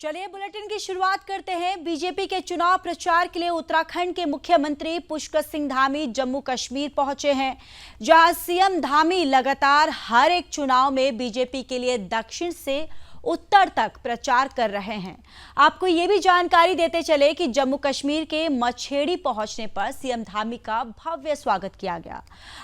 चलिए बुलेटिन की शुरुआत करते हैं। बीजेपी के चुनाव प्रचार के लिए उत्तराखंड के मुख्यमंत्री पुष्कर सिंह धामी जम्मू कश्मीर पहुंचे हैं, जहां सीएम धामी लगातार हर एक चुनाव में बीजेपी के लिए दक्षिण से उत्तर तक प्रचार कर रहे हैं। आपको ये भी जानकारी देते चले कि जम्मू कश्मीर के मछेड़ी पहुंचने पर सीएम धामी का भव्य स्वागत किया गया।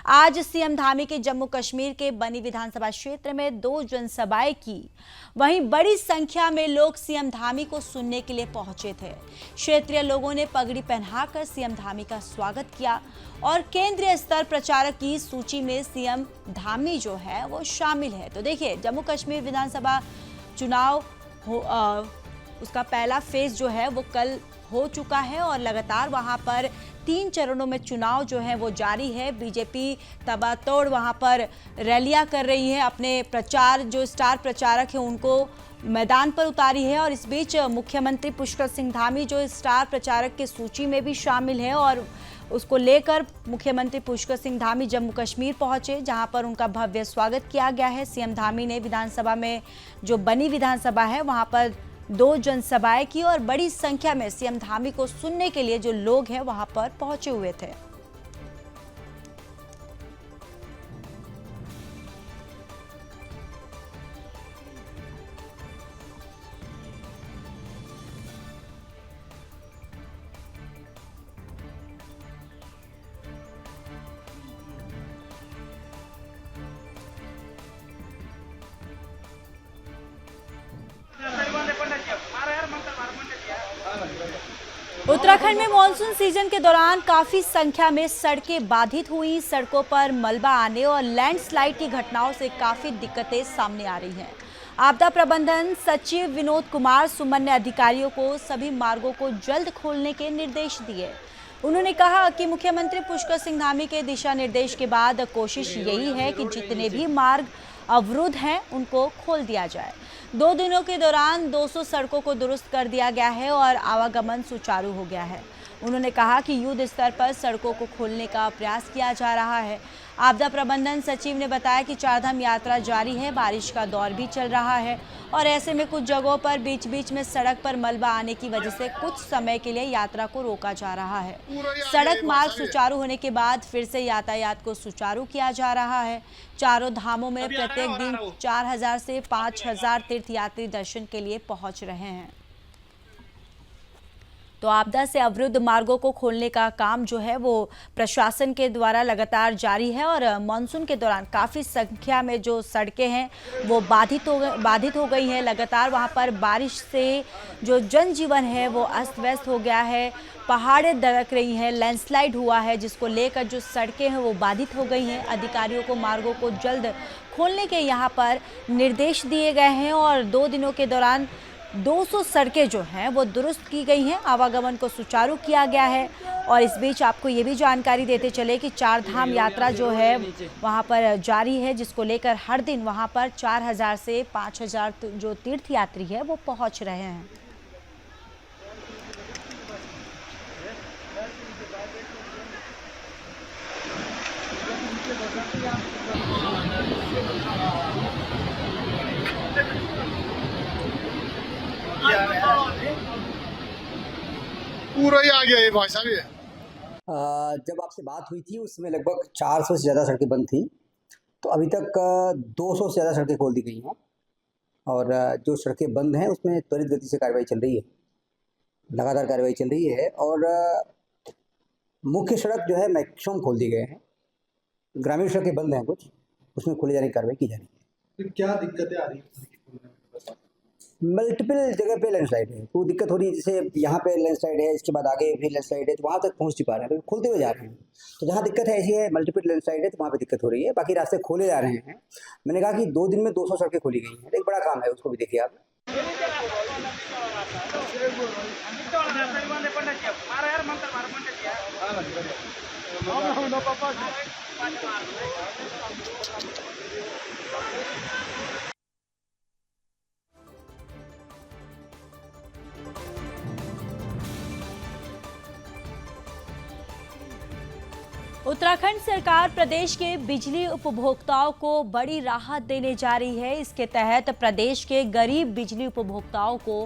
आज सीएम धामी के जम्मू कश्मीर के बनी विधानसभा क्षेत्र में 2 जनसभाएं की। वहीं बड़ी संख्या में लोग सीएम धामी को सुनने के लिए पहुंचे थे। क्षेत्रीय लोगों ने पगड़ी पहनाकर सीएम धामी का स्वागत किया और केंद्रीय स्तर प्रचारक की सूची में सीएम धामी जो है वो शामिल है। तो देखिए, जम्मू कश्मीर विधानसभा चुनाव उसका पहला फेज जो है वो कल हो चुका है और लगातार वहां पर 3 चरणों में चुनाव जो है वो जारी है। बीजेपी तबातोड़ वहां पर रैलियां कर रही है, अपने प्रचार जो स्टार प्रचारक हैं उनको मैदान पर उतारी है। और इस बीच मुख्यमंत्री पुष्कर सिंह धामी जो स्टार प्रचारक की सूची में भी शामिल है और उसको लेकर मुख्यमंत्री पुष्कर सिंह धामी जम्मू कश्मीर पहुंचे, जहां पर उनका भव्य स्वागत किया गया है। सीएम धामी ने विधानसभा में जो बनी विधानसभा है वहां पर 2 जनसभाएं की और बड़ी संख्या में सीएम धामी को सुनने के लिए जो लोग हैं वहां पर पहुंचे हुए थे। उत्तराखंड में मॉनसून सीजन के दौरान काफी संख्या में सड़कें बाधित हुई। सड़कों पर मलबा आने और लैंडस्लाइड की घटनाओं से काफी दिक्कतें सामने आ रही हैं। आपदा प्रबंधन सचिव विनोद कुमार सुमन ने अधिकारियों को सभी मार्गों को जल्द खोलने के निर्देश दिए। उन्होंने कहा कि मुख्यमंत्री पुष्कर सिंह धामी के दिशा निर्देश के बाद कोशिश यही है कि जितने भी मार्ग अवरुद्ध हैं उनको खोल दिया जाए। 2 दिनों के दौरान 200 सड़कों को दुरुस्त कर दिया गया है और आवागमन सुचारू हो गया है। उन्होंने कहा कि युद्ध स्तर पर सड़कों को खोलने का प्रयास किया जा रहा है। आपदा प्रबंधन सचिव ने बताया कि चारधाम यात्रा जारी है, बारिश का दौर भी चल रहा है और ऐसे में कुछ जगहों पर बीच बीच में सड़क पर मलबा आने की वजह से कुछ समय के लिए यात्रा को रोका जा रहा है। सड़क मार्ग सुचारू होने के बाद फिर से यातायात को सुचारू किया जा रहा है। चारों धामों में प्रत्येक दिन 4000 से 5000 तीर्थयात्री दर्शन के लिए पहुंच रहे हैं। तो आपदा से अवरुद्ध मार्गों को खोलने का काम जो है वो प्रशासन के द्वारा लगातार जारी है और मानसून के दौरान काफ़ी संख्या में जो सड़कें हैं वो बाधित हो गई हैं। लगातार वहां पर बारिश से जो जनजीवन है वो अस्त व्यस्त हो गया है। पहाड़ें दरक रही हैं, लैंडस्लाइड हुआ है, जिसको लेकर जो सड़कें हैं वो बाधित हो गई हैं। अधिकारियों को मार्गों को जल्द खोलने के यहाँ पर निर्देश दिए गए हैं और 2 दिनों के दौरान 200 सड़कें जो हैं वो दुरुस्त की गई हैं, आवागमन को सुचारू किया गया है। और इस बीच आपको ये भी जानकारी देते चले कि चारधाम यात्रा जो है वहाँ पर जारी है, जिसको लेकर हर दिन वहाँ पर 4000 से 5000 जो तीर्थयात्री है वो पहुँच रहे हैं। पूरा ही आ गया ये भाई साहब। जब आपसे बात हुई थी उसमें लगभग 400 से ज़्यादा सड़कें बंद थी, तो अभी तक 200 से ज़्यादा सड़कें खोल दी गई हैं और जो सड़कें बंद हैं उसमें त्वरित गति से कार्रवाई चल रही है, लगातार कार्रवाई चल रही है और मुख्य सड़क जो है मैक्सिमम खोल दिए गए हैं। ग्रामीण सड़कें बंद हैं कुछ, उसमें खोले जाने की कार्रवाई की जा रही है। तो क्या दिक्कतें आ रही हैं? मल्टीपल जगह पे लैंडस्लाइड है, वो दिक्कत हो रही है। जैसे यहाँ पे लैंडस्लाइड है, इसके बाद आगे भी लैंडस्लाइड है, तो वहाँ तक पहुँच नहीं पा रहे हैं, तो खुलते हुए जा रहे हैं। तो जहाँ दिक्कत है ऐसी है, मल्टीपल लैंडस्लाइड है तो वहाँ पे दिक्कत हो रही है, बाकी रास्ते खोले जा रहे हैं। मैंने कहा कि 2 दिन में 200 सड़कें खोली गई हैं, एक बड़ा काम है, उसको भी देखिए आप। उत्तराखंड सरकार प्रदेश के बिजली उपभोक्ताओं को बड़ी राहत देने जा रही है। इसके तहत प्रदेश के गरीब बिजली उपभोक्ताओं को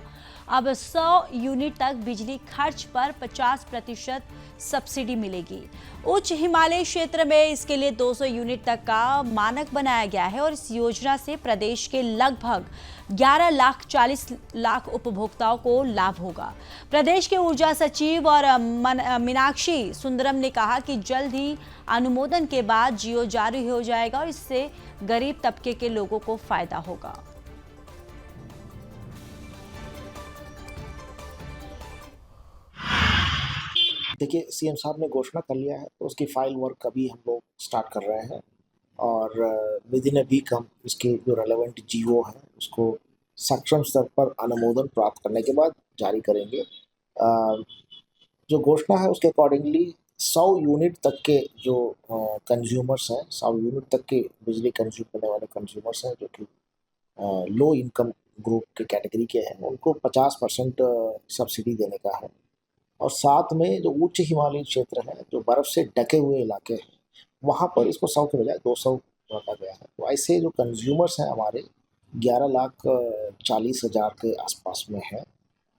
अब 100 यूनिट तक बिजली खर्च पर 50% सब्सिडी मिलेगी। उच्च हिमालयी क्षेत्र में इसके लिए 200 यूनिट तक का मानक बनाया गया है और इस योजना से प्रदेश के लगभग 11,40,00,000 उपभोक्ताओं को लाभ होगा। प्रदेश के ऊर्जा सचिव और मीनाक्षी सुंदरम ने कहा कि जल्द ही अनुमोदन के बाद जियो जारी हो जाएगा और इससे गरीब तबके के लोगों को फायदा होगा। देखिए, सीएम साहब ने घोषणा कर लिया है तो उसकी फाइल वर्क अभी हम लोग स्टार्ट कर रहे हैं और विद इन अ वीक हम इसके जो रेलेवेंट जीओ है उसको सक्षम स्तर पर अनुमोदन प्राप्त करने के बाद जारी करेंगे। जो घोषणा है उसके अकॉर्डिंगली 100 यूनिट तक के जो कंज्यूमर्स हैं, 100 यूनिट तक के बिजली कंज्यूम करने वाले कंज्यूमर्स हैं जो कि लो इनकम ग्रुप के कैटेगरी के हैं, उनको 50% सब्सिडी देने का है। और साथ में जो उच्च हिमालयी क्षेत्र है, जो बर्फ़ से ढके हुए इलाके हैं, वहाँ पर इसको 100 के बजाय 200 रखा गया है। तो ऐसे जो कंज्यूमर्स हैं हमारे 11,40,000 के आसपास में है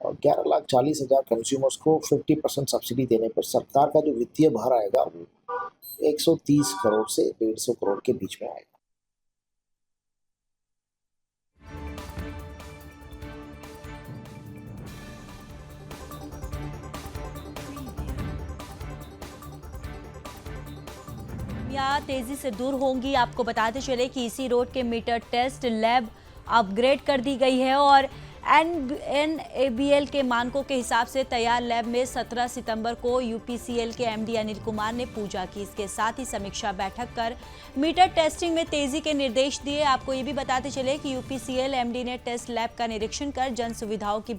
और 11,40,000 कंज्यूमर्स को 50% सब्सिडी देने पर सरकार का जो वित्तीय भार आएगा वो 130 करोड़ से 150 करोड़ के बीच में आएगा। तेजी से दूर होंगी। आपको बताते चले कि इसी रोड के मीटर टेस्ट लैब अपग्रेड कर दी गई है और NABL के मानकों के हिसाब से तैयार लैब में 17 सितंबर को UPCL के MD अनिल कुमार ने पूजा की। इसके साथ ही समीक्षा बैठक कर मीटर टेस्टिंग में तेजी के निर्देश दिए। आपको ये भी बताते चले कि UPCL MD ने टेस्ट लैब का निरीक्षण कर जन सुविधाओं की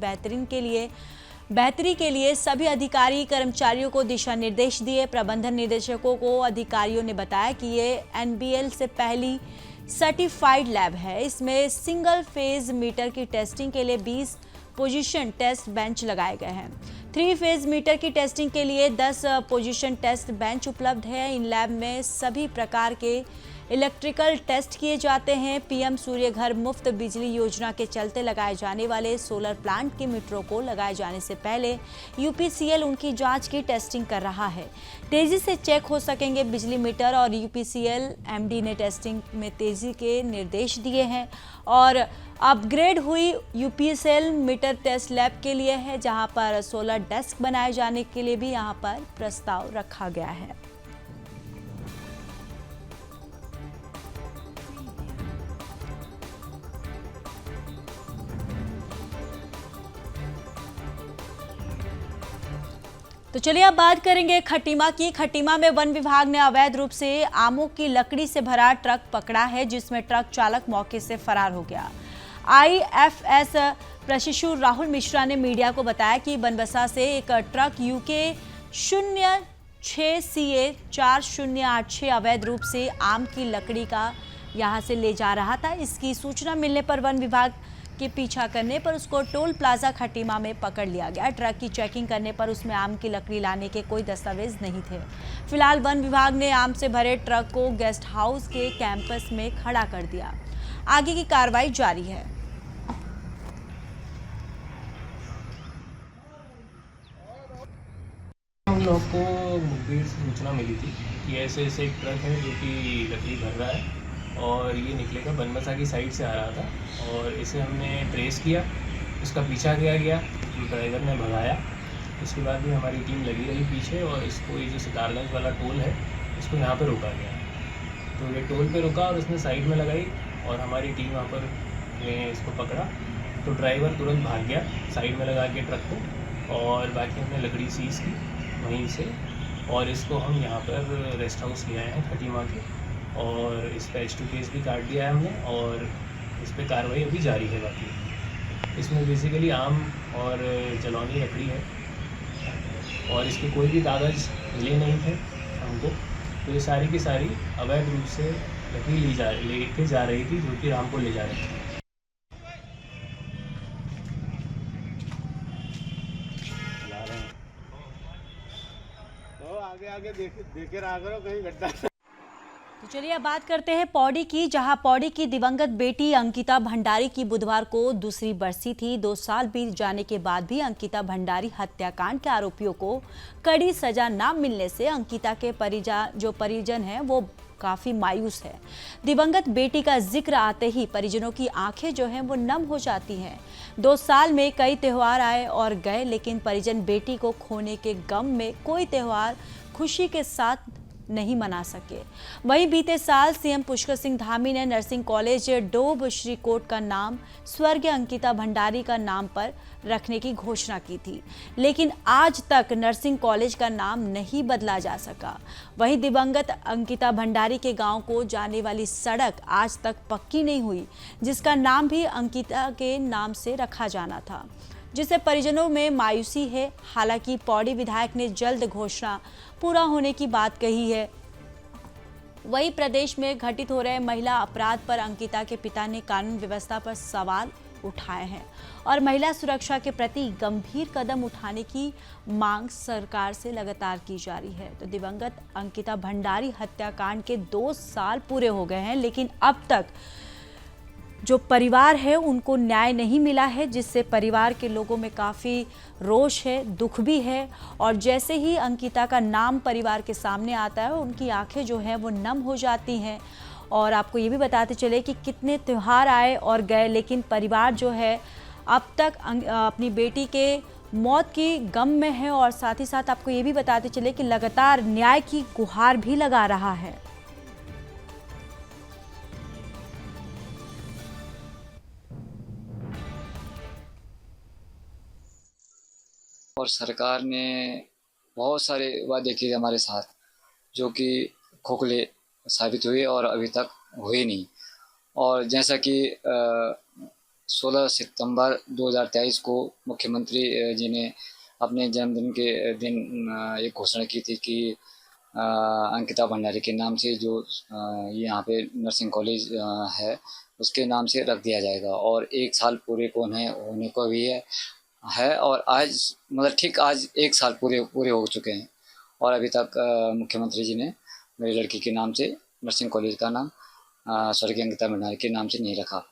बेहतरी के लिए सभी अधिकारी कर्मचारियों को दिशा निर्देश दिए। प्रबंधन निदेशकों को अधिकारियों ने बताया कि ये NBL से पहली सर्टिफाइड लैब है। इसमें सिंगल फेज मीटर की टेस्टिंग के लिए 20 पोजीशन टेस्ट बेंच लगाए गए हैं। 3 फेज मीटर की टेस्टिंग के लिए 10 पोजीशन टेस्ट बेंच उपलब्ध है। इन लैब में सभी प्रकार के इलेक्ट्रिकल टेस्ट किए जाते हैं। PM सूर्य घर मुफ्त बिजली योजना के चलते लगाए जाने वाले सोलर प्लांट के मीटरों को लगाए जाने से पहले UPCL उनकी जांच की टेस्टिंग कर रहा है। तेजी से चेक हो सकेंगे बिजली मीटर और UPCL MD ने टेस्टिंग में तेजी के निर्देश दिए हैं और अपग्रेड हुई UPCL मीटर टेस्ट लैब के लिए है, जहां पर सोलर डेस्क बनाए जाने के लिए भी यहां पर प्रस्ताव रखा गया है। तो चलिए अब बात करेंगे खटीमा की। खटीमा में वन विभाग ने अवैध रूप से आमों की लकड़ी से भरा ट्रक पकड़ा है, जिसमें ट्रक चालक मौके से फरार हो गया। IFS प्रशिक्षु राहुल मिश्रा ने मीडिया को बताया कि बनबसा से एक ट्रक UK 06 CA 4086 अवैध रूप से आम की लकड़ी का यहां से ले जा रहा था। इसकी सूचना मिलने पर वन विभाग के पीछा करने पर उसको टोल प्लाजा खटीमा में पकड़ लिया गया। ट्रक की चेकिंग करने पर उसमें आम की लकड़ी लाने के कोई दस्तावेज नहीं थे। फिलहाल वन विभाग ने आम से भरे ट्रक को गेस्ट हाउस के कैंपस में खड़ा कर दिया। आगे की कार्रवाई जारी है। हम लोग को मुखबिर से सूचना मिली थी कि ऐसे ऐसे एक ट्रक है जो कि लकड़ी भर रहा है और ये निकलेगा बनबसा की साइड से आ रहा था और इसे हमने ट्रेस किया, इसका पीछा किया गया, ड्राइवर ने भगाया। उसके बाद भी हमारी टीम लगी रही पीछे और इसको ये जो सितारगंज वाला टोल है इसको यहाँ पर रोका गया। तो ये टोल पे रुका और उसने साइड में लगाई और हमारी टीम वहाँ पर इसको पकड़ा। तो ड्राइवर तुरंत भाग गया साइड में लगा के ट्रक को और बाकी हमने लकड़ी सीज़ की वहीं से और इसको हम यहाँ पर रेस्ट हाउस ले आए हैं खटीमा के और इस पर H2 केस भी काट दिया है हमने और इस पर कार्रवाई अभी जारी है। बाकी इसमें बेसिकली आम और जलौनी लकड़ी है और इसके कोई भी कागज़ मिले नहीं थे हमको। तो ये सारी की सारी अवैध रूप से लकड़ी लेके जा रही थी जो कि राम को ले जा रही थी। तो आगे देखे रहा करो कहीं गड्ढा। तो चलिए अब बात करते हैं पौड़ी की, जहां पौड़ी की दिवंगत बेटी अंकिता भंडारी की बुधवार को दूसरी बरसी थी। 2 साल बीत जाने के बाद भी अंकिता भंडारी हत्याकांड के आरोपियों को कड़ी सजा न मिलने से अंकिता के परिजन हैं वो काफी मायूस है। दिवंगत बेटी का जिक्र आते ही परिजनों की आंखें जो हैं वो नम हो जाती हैं। 2 साल में कई त्योहार आए और गए, लेकिन परिजन बेटी को खोने के गम में कोई त्योहार खुशी के साथ नहीं मना सके। वहीं बीते साल सीएम पुष्कर सिंह धामी ने नर्सिंग कॉलेज डोब श्रीकोट का नाम स्वर्गीय अंकिता भंडारी का नाम पर रखने की घोषणा की थी, लेकिन आज तक नर्सिंग कॉलेज का नाम नहीं बदला जा सका। वहीं दिवंगत अंकिता भंडारी के गांव को जाने वाली सड़क आज तक पक्की नहीं हुई, जिसका नाम भी अंकिता के नाम से रखा जाना था, जिससे परिजनों में मायूसी है। हालांकि पौड़ी विधायक ने जल्द घोषणा पूरा होने की बात कही है। वहीं प्रदेश में घटित हो रहे महिला अपराध पर अंकिता के पिता ने कानून व्यवस्था पर सवाल उठाए हैं और महिला सुरक्षा के प्रति गंभीर कदम उठाने की मांग सरकार से लगातार की जा रही है। तो दिवंगत अंकिता भंडारी हत्याकांड के 2 साल पूरे हो गए हैं, लेकिन अब तक जो परिवार है उनको न्याय नहीं मिला है, जिससे परिवार के लोगों में काफ़ी रोष है, दुख भी है। और जैसे ही अंकिता का नाम परिवार के सामने आता है, उनकी आंखें जो हैं वो नम हो जाती हैं। और आपको ये भी बताते चले कि कितने त्यौहार आए और गए, लेकिन परिवार जो है अब तक अपनी बेटी के मौत की गम में है। और साथ ही साथ आपको ये भी बताते चले कि लगातार न्याय की गुहार भी लगा रहा है। और सरकार ने बहुत सारे वादे किए हमारे साथ, जो कि खोखले साबित हुए और अभी तक हुए नहीं। और जैसा कि 16 सितंबर 2023 को मुख्यमंत्री जी ने अपने जन्मदिन के दिन एक घोषणा की थी कि अंकिता भंडारी के नाम से जो यहाँ पे नर्सिंग कॉलेज है उसके नाम से रख दिया जाएगा। और 1 साल पूरे होने को भी है और आज मतलब ठीक आज 1 साल पूरे हो चुके हैं और अभी तक मुख्यमंत्री जी ने मेरी लड़की के नाम से नर्सिंग कॉलेज का नाम स्वर्गीय अंकिता भंडारी के नाम से नहीं रखा।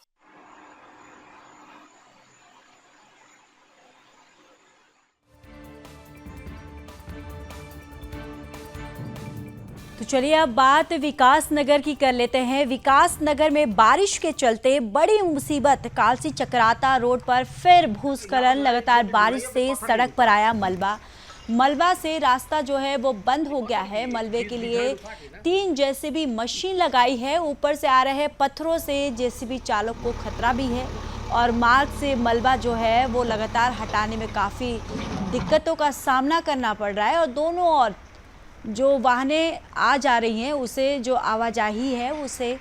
तो चलिए अब बात विकास नगर की कर लेते हैं। विकास नगर में बारिश के चलते बड़ी मुसीबत, कालसी चक्राता रोड पर फिर भूस्खलन। लगातार बारिश से सड़क पर आया मलबा से रास्ता जो है वो बंद हो गया है। मलबे के लिए 3 जेसीबी मशीन लगाई है। ऊपर से आ रहे पत्थरों से जेसीबी चालक को खतरा भी है और मार्ग से मलबा जो है वो लगातार हटाने में काफ़ी दिक्कतों का सामना करना पड़ रहा है। और दोनों ओर जो वाहनें आ जा रही हैं उसे जो आवाजाही है उसे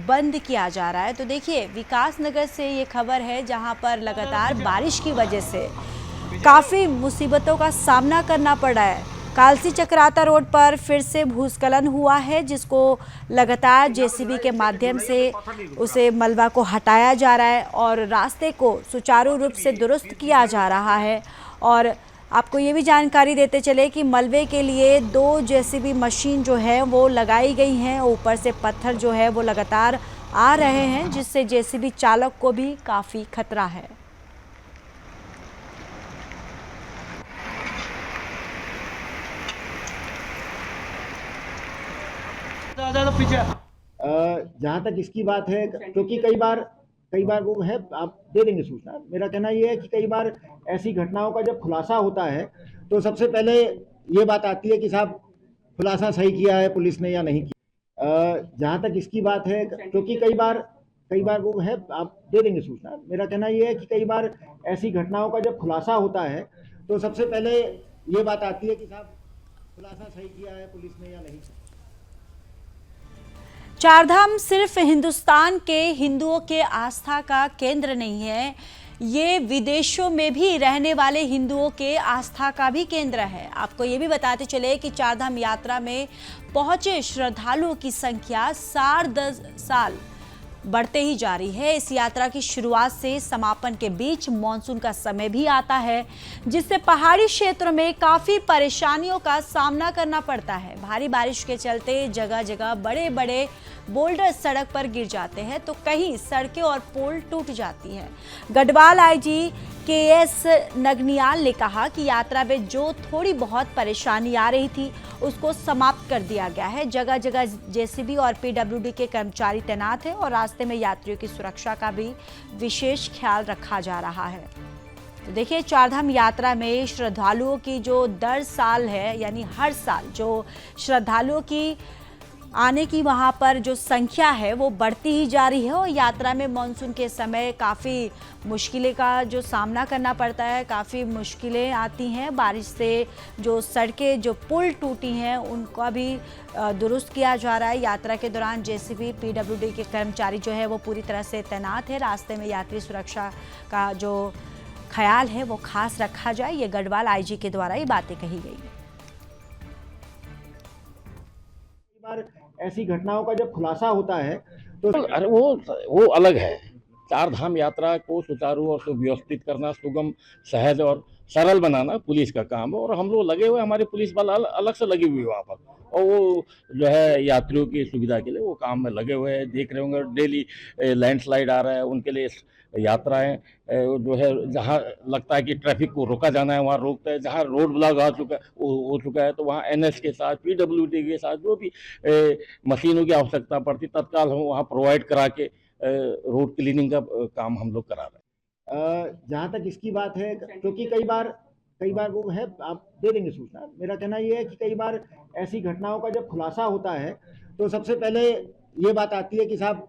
बंद किया जा रहा है। तो देखिए विकास नगर से ये खबर है, जहां पर लगातार बारिश की वजह से काफ़ी मुसीबतों का सामना करना पड़ रहा है। कालसी चक्राता रोड पर फिर से भूस्खलन हुआ है, जिसको लगातार जेसीबी के माध्यम से उसे मलबा को हटाया जा रहा है और रास्ते को सुचारू रूप से दुरुस्त किया जा रहा है। और आपको ये भी जानकारी देते चले कि मलबे के लिए 2 जेसीबी मशीन जो है वो लगाई गई हैं। ऊपर से पत्थर जो है वो लगातार आ रहे हैं, जिससे जेसीबी चालक को भी काफ़ी खतरा है। जहाँ तक इसकी बात है, क्योंकि कई बार वो है, आप दे देंगे सूचना। मेरा कहना ये है कि कई बार ऐसी घटनाओं का जब खुलासा होता है तो सबसे पहले ये बात आती है कि साहब खुलासा सही किया है पुलिस ने या नहीं किया। जहाँ तक इसकी बात है, क्योंकि कई बार वो है, आप दे देंगे सूचना। मेरा कहना ये है कि कई बार ऐसी घटनाओं का जब खुलासा होता है तो सबसे पहले ये बात आती है कि साहब खुलासा सही किया है पुलिस ने या नहीं किया। चारधाम सिर्फ हिंदुस्तान के हिंदुओं के आस्था का केंद्र नहीं है, ये विदेशों में भी रहने वाले हिंदुओं के आस्था का भी केंद्र है। आपको ये भी बताते चले कि चारधाम यात्रा में पहुंचे श्रद्धालुओं की संख्या 10 साल बढ़ते ही जा रही है। इस यात्रा की शुरुआत से समापन के बीच मॉनसून का समय भी आता है, जिससे पहाड़ी क्षेत्रों में काफ़ी परेशानियों का सामना करना पड़ता है। भारी बारिश के चलते जगह जगह बड़े बड़े बोल्डर सड़क पर गिर जाते हैं तो कहीं सड़कें और पोल टूट जाती हैं। गढ़वाल आईजी केएस नगनियाल ने कहा कि यात्रा में जो थोड़ी बहुत परेशानी आ रही थी उसको समाप्त कर दिया गया है। जगह जगह जेसीबी और पीडब्ल्यूडी के कर्मचारी तैनात हैं और रास्ते में यात्रियों की सुरक्षा का भी विशेष ख्याल रखा जा रहा है। तो देखिए, चारधाम यात्रा में श्रद्धालुओं की जो दर साल है, यानी हर साल जो श्रद्धालुओं की आने की वहाँ पर जो संख्या है वो बढ़ती ही जा रही है और यात्रा में मानसून के समय काफ़ी मुश्किलें का जो सामना करना पड़ता है, काफ़ी मुश्किलें आती हैं। बारिश से जो सड़कें, जो पुल टूटी हैं उनका भी दुरुस्त किया जा रहा है। यात्रा के दौरान जेसीबी पीडब्ल्यूडी के कर्मचारी जो है वो पूरी तरह से तैनात है। रास्ते में यात्री सुरक्षा का जो ख्याल है वो खास रखा जाए, ये गढ़वाल आईजी के द्वारा ये बातें कही गई। ऐसी घटनाओं का जब खुलासा होता है तो अरे वो अलग है। चार धाम यात्रा को सुचारू और सुव्यवस्थित करना, सुगम, सहज और सरल बनाना पुलिस का काम है और हम लोग लगे हुए, हमारे पुलिस बल अलग से लगी हुई है वहाँ पर और वो जो है यात्रियों की सुविधा के लिए वो काम में लगे हुए हैं। देख रहे होंगे डेली लैंडस्लाइड आ रहा है, उनके लिए यात्राएं जो है जहाँ लगता है कि ट्रैफिक को रोका जाना है वहाँ रोकता है, जहाँ रोड ब्लॉक हो चुका है तो वहाँ एनएच के साथ, पीडब्ल्यूडी के साथ जो भी मशीनों की आवश्यकता पड़ती तत्काल हम वहाँ प्रोवाइड करा के रोड क्लीनिंग का काम हम लोग करा रहे हैं। जहाँ तक इसकी बात है, क्योंकि कई बार वो है, आप दे देंगे सूचना। मेरा कहना ये है कि कई बार ऐसी घटनाओं का जब खुलासा होता है तो सबसे पहले ये बात आती है कि साहब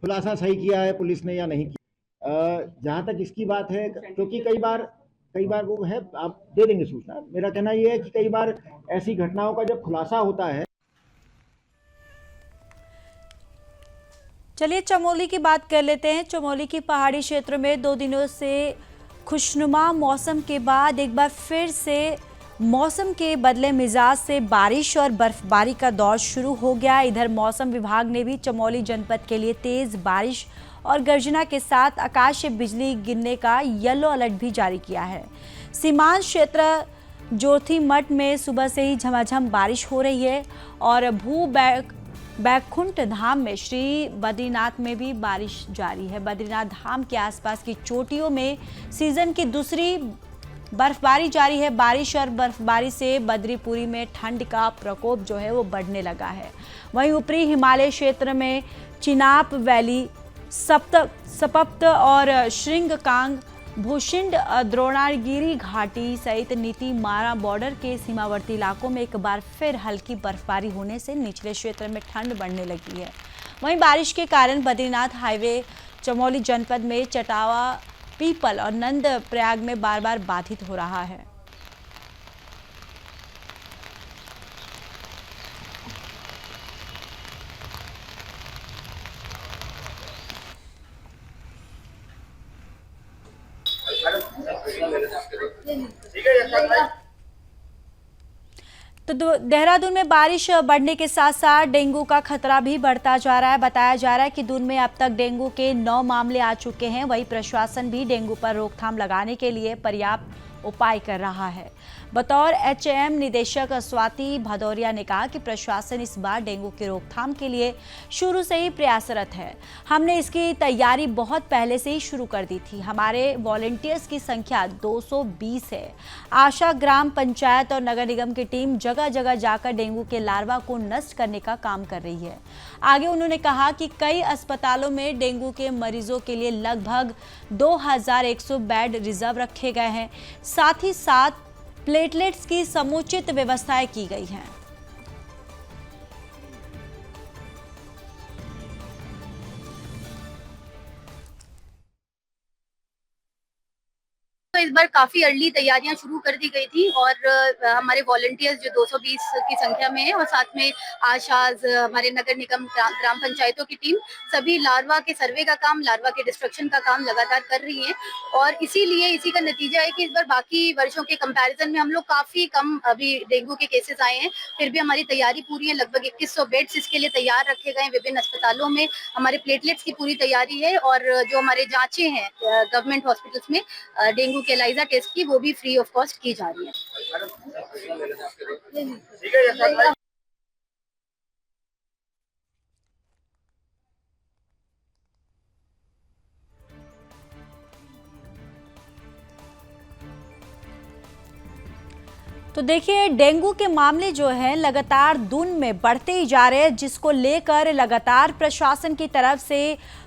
खुलासा सही किया है पुलिस ने या नहीं किया। जहाँ तक इसकी बात है, क्योंकि कई बार वो है, आप दे देंगे सूचना। मेरा कहना ये है कि कई बार ऐसी घटनाओं का जब खुलासा होता है। चलिए चमोली की बात कर लेते हैं। चमोली की पहाड़ी क्षेत्रों में 2 दिनों से खुशनुमा मौसम के बाद एक बार फिर से मौसम के बदले मिजाज से बारिश और बर्फबारी का दौर शुरू हो गया। इधर मौसम विभाग ने भी चमोली जनपद के लिए तेज बारिश और गर्जना के साथ आकाशीय बिजली गिरने का येलो अलर्ट भी जारी किया है। सीमांत क्षेत्र जोशीमठ में सुबह से ही झमाझम बारिश हो रही है और बैकुंठ धाम में श्री बद्रीनाथ में भी बारिश जारी है। बद्रीनाथ धाम के आसपास की चोटियों में सीजन की दूसरी बर्फबारी जारी है। बारिश और बर्फबारी से बद्रीपुरी में ठंड का प्रकोप जो है वो बढ़ने लगा है। वहीं ऊपरी हिमालय क्षेत्र में चिनाब वैली, सपत और श्रृंगकांग, भूषिंड, द्रोणागिरी घाटी सहित नीति मारा बॉर्डर के सीमावर्ती इलाकों में एक बार फिर हल्की बर्फबारी होने से निचले क्षेत्र में ठंड बढ़ने लगी है। वहीं बारिश के कारण बद्रीनाथ हाईवे चमोली जनपद में चटावा, पीपल और नंद प्रयाग में बार बार बाधित हो रहा है। तो देहरादून में बारिश बढ़ने के साथ साथ डेंगू का खतरा भी बढ़ता जा रहा है। बताया जा रहा है कि दून में अब तक डेंगू के 9 मामले आ चुके हैं। वहीं प्रशासन भी डेंगू पर रोकथाम लगाने के लिए पर्याप्त उपाय कर रहा है। बतौर एचएम निदेशक स्वाति भदौरिया ने कहा कि प्रशासन इस बार डेंगू की रोकथाम के लिए शुरू से ही प्रयासरत है। हमने इसकी तैयारी बहुत पहले से ही शुरू कर दी थी। हमारे वॉलंटियर्स की संख्या 220 है। आशा, ग्राम पंचायत और नगर निगम की टीम जगह जगह जाकर डेंगू के लार्वा को नष्ट करने का काम कर रही है। आगे उन्होंने कहा कि कई अस्पतालों में डेंगू के मरीजों के लिए लगभग 2100 बेड रिजर्व रखे गए हैं। साथ ही साथ प्लेटलेट्स की समुचित व्यवस्थाएं की गई हैं। तो इस बार काफी अर्ली तैयारियां शुरू कर दी गई थी और हमारे वॉलंटियर्स जो 220 की संख्या में है और साथ में आशाज, हमारे नगर निगम, ग्राम पंचायतों की टीम सभी लार्वा के सर्वे का काम, लार्वा के डिस्ट्रक्शन का काम लगातार कर रही है। और इसीलिए इसी का नतीजा है कि इस बार बाकी वर्षों के कंपैरिजन में हम लोग काफी कम अभी डेंगू के केसेस आए हैं। फिर भी हमारी तैयारी पूरी है। लगभग 2100 बेड्स इसके लिए तैयार रखे गए हैं विभिन्न अस्पतालों में। हमारे प्लेटलेट्स की पूरी तैयारी है और जो हमारे जांचें हैं गवर्नमेंट हॉस्पिटल्स में डेंगू के एलाइजा टेस्ट की, वो भी फ्री ऑफ कॉस्ट की जा रही है। तो देखिए, डेंगू के मामले जो है लगातार दून में बढ़ते ही जा रहे हैं, जिसको लेकर लगातार प्रशासन की तरफ से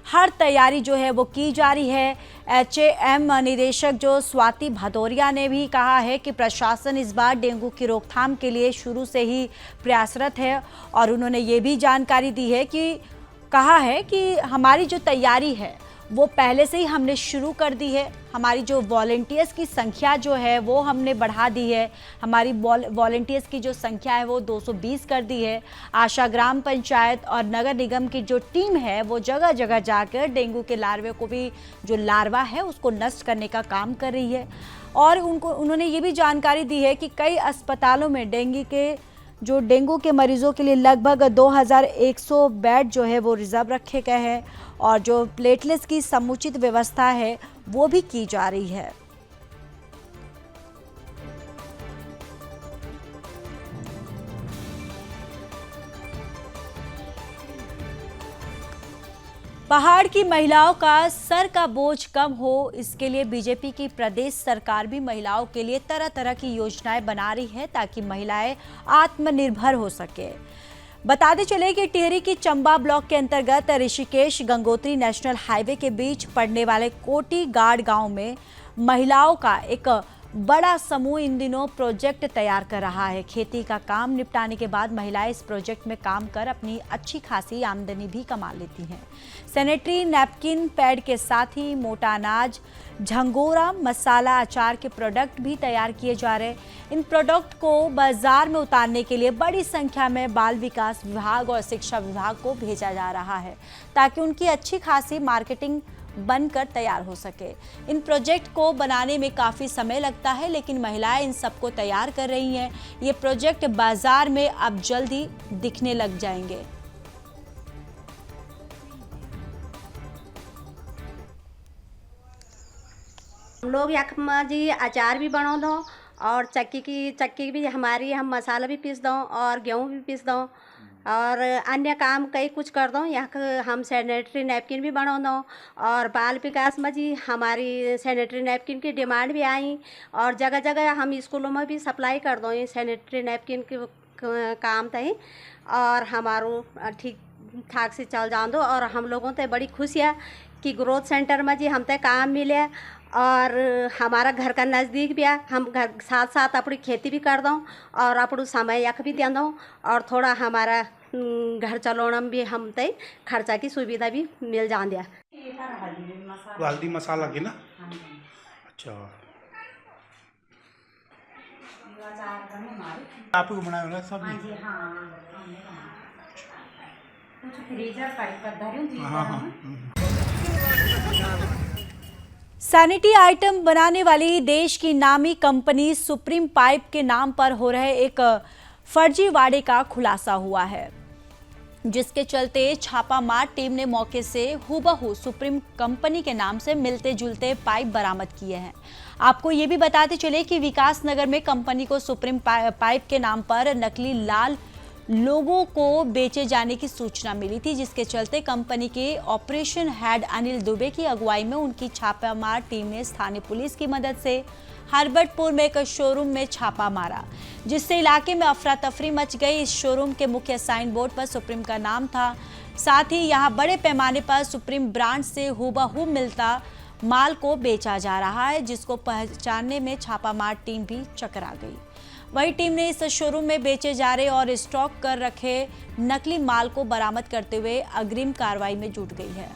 हर तैयारी जो है वो की जा रही है। HAM निदेशक जो स्वाति भदौरिया ने भी कहा है कि प्रशासन इस बार डेंगू की रोकथाम के लिए शुरू से ही प्रयासरत है, और उन्होंने ये भी जानकारी दी है कि कहा है कि हमारी जो तैयारी है वो पहले से ही हमने शुरू कर दी है। हमारी जो वॉलंटियर्स की संख्या जो है वो हमने बढ़ा दी है। हमारी वॉलंटियर्स की जो संख्या है वो 220 कर दी है। आशा ग्राम पंचायत और नगर निगम की जो टीम है वो जगह जगह जाकर डेंगू के लार्वे को भी, जो लार्वा है उसको नष्ट करने का काम कर रही है। और उन्होंने ये भी जानकारी दी है कि कई अस्पतालों में डेंगू के मरीजों के लिए लगभग 2100 बेड जो है वो रिजर्व रखे गए हैं, और जो प्लेटलेट्स की समुचित व्यवस्था है वो भी की जा रही है। पहाड़ की महिलाओं का सर का बोझ कम हो, इसके लिए बीजेपी की प्रदेश सरकार भी महिलाओं के लिए तरह तरह की योजनाएं बना रही है ताकि महिलाएं आत्मनिर्भर हो सके। बताते चले कि टिहरी की चंबा ब्लॉक के अंतर्गत ऋषिकेश गंगोत्री नेशनल हाईवे के बीच पड़ने वाले कोटी गाड़ गांव में महिलाओं का एक बड़ा समूह इन दिनों प्रोजेक्ट तैयार कर रहा है। खेती का काम निपटाने के बाद महिलाएं इस प्रोजेक्ट में काम कर अपनी अच्छी खासी आमदनी भी कमा लेती हैं। सैनिटरी नैपकिन पैड के साथ ही मोटा अनाज, झंगोरा, मसाला, अचार के प्रोडक्ट भी तैयार किए जा रहे हैं। इन प्रोडक्ट को बाजार में उतारने के लिए बड़ी संख्या में बाल विकास विभाग और शिक्षा विभाग को भेजा जा रहा है ताकि उनकी अच्छी खासी मार्केटिंग बनकर तैयार हो सके। इन प्रोजेक्ट को बनाने में काफ़ी समय लगता है, लेकिन महिलाएं इन सबको तैयार कर रही हैं। ये प्रोजेक्ट बाजार में अब जल्दी दिखने लग जाएंगे। हम लोग यहाँ जी अचार भी बना दो और चक्की भी हमारी, हम मसाला भी पीस दो और गेहूँ भी पीस दो और अन्य काम कई कुछ कर दो। यहाँ हम सैनिटरी नैपकिन भी बना दो और बाल विकास में जी हमारी सैनिटरी नैपकिन की डिमांड भी आई और जगह जगह हम स्कूलों में भी सप्लाई कर दो ये सैनिटरी नैपकिन के काम तय और हमारो ठीक ठाक से चल जान दो। और हम लोगों ते बड़ी खुशी है कि ग्रोथ सेंटर में जी हम ते काम मिले और हमारा घर का नज़दीक भी है। हम घर साथ साथ अपनी खेती भी कर दो और अपना समय यक भी दे दो और थोड़ा हमारा घर चलाने में भी हम तय खर्चा की सुविधा भी मिल जान दिया। हल्दी मसाला की ना, अच्छा आप ही बनाए होना सब? सैनिटरी आइटम बनाने वाली देश की नामी कंपनी सुप्रीम पाइप के नाम पर हो रहे एक फर्जीवाड़े का खुलासा हुआ है, जिसके चलते छापामार टीम ने मौके से हूबहू सुप्रीम कंपनी के नाम से मिलते जुलते पाइप बरामद किए हैं। आपको ये भी बताते चले कि विकास नगर में कंपनी को सुप्रीम पाइप के नाम पर नकली लाल लोगों को बेचे जाने की सूचना मिली थी, जिसके चलते कंपनी के ऑपरेशन हेड अनिल दुबे की अगुवाई में उनकी छापामार टीम ने स्थानीय पुलिस की मदद से हरबटपुर में एक शोरूम में छापा मारा, जिससे इलाके में अफरा तफरी मच गई। इस शोरूम के मुख्य साइन बोर्ड पर सुप्रीम का नाम था, साथ ही यहां बड़े पैमाने पर सुप्रीम ब्रांड से हूबहू मिलता माल को बेचा जा रहा है, जिसको पहचानने में छापामार टीम भी चकरा गई। वही टीम ने इस शोरूम में बेचे जा रहे और स्टॉक कर रखे नकली माल को बरामद करते हुए अग्रिम कार्रवाई में जुट गई है।